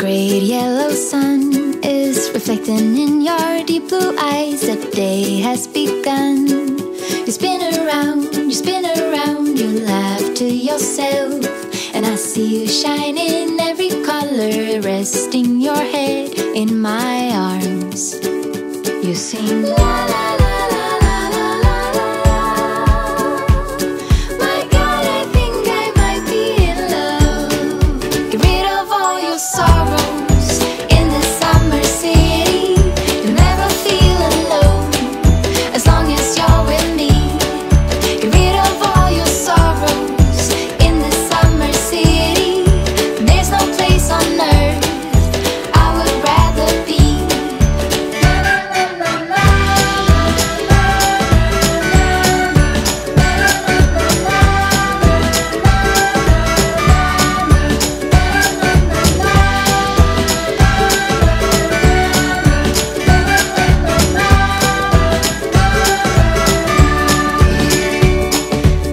great yellow sun is reflecting in your deep blue eyes. The day has begun. You spin around, you laugh to yourself, and I see you shine in every color, resting your head in my arms. You sing la la la la la la la la. My God, I think I might be in love. Get rid of all your sorrows in this summer city. You'll never feel alone as long as you're with me. Get rid of all your sorrows in this summer city. There's no place on earth I would rather be.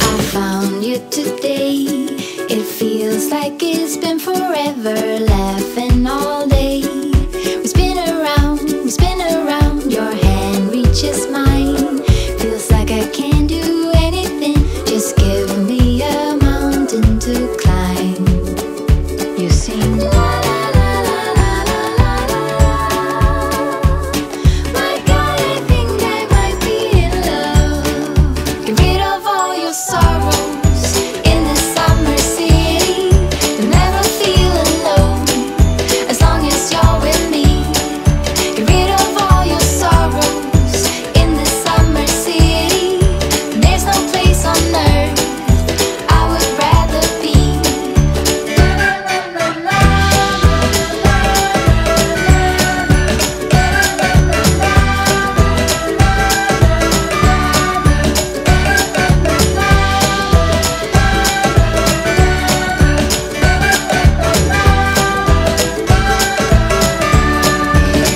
I found you today. It feels like it's been forever, laughing all day. We spin around, your hand reaches mine. Feels like I can't do anything, just give me a mountain to climb. You sing la la la la la la la la. My God, I think I might be in love. Get rid of all your sorrows in this summer city. You'll never feel alone as long as you're with me. Get rid of all your sorrows in this summer city. There's no place on earth I would rather be.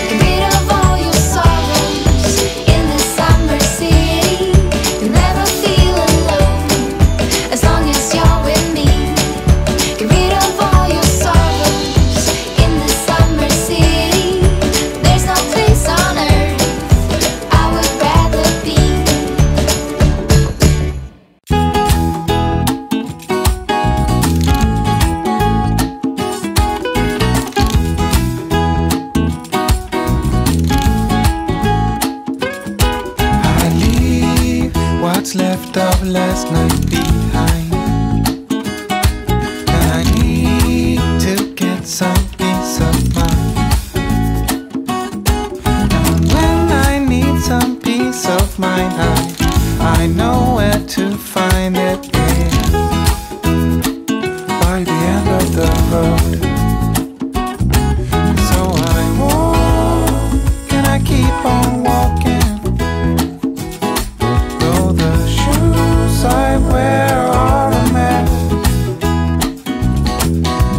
Get rid of all your sorrows in this summer city. You'll never feel alone as long as you're with me. Get rid of all your sorrows in this summer city. There's no place on earth I would rather be. I leave what's left of last night behind, and I need to get some peace of mind. And when I need some peace of mind, I know where to find it. Yeah. By the end of the road. So I walk and I keep on walking. Though the shoes I wear are a mess.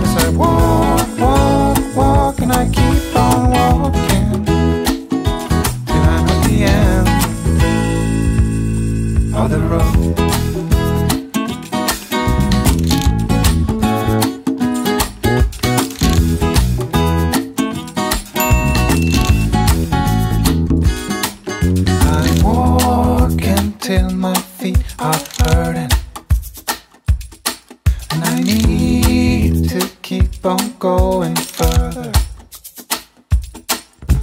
As I walk and I keep on walking till I'm at the end of the road. I walk until my feet are hurting, and I need to keep on going further.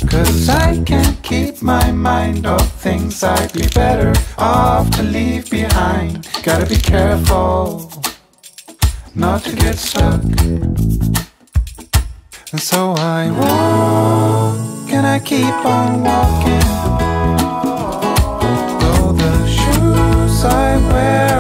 'Cause I can't keep my mind off things I'd be better off to leave behind. Gotta be careful not to get stuck. And so I walk and I keep on walking. Though the shoes I wear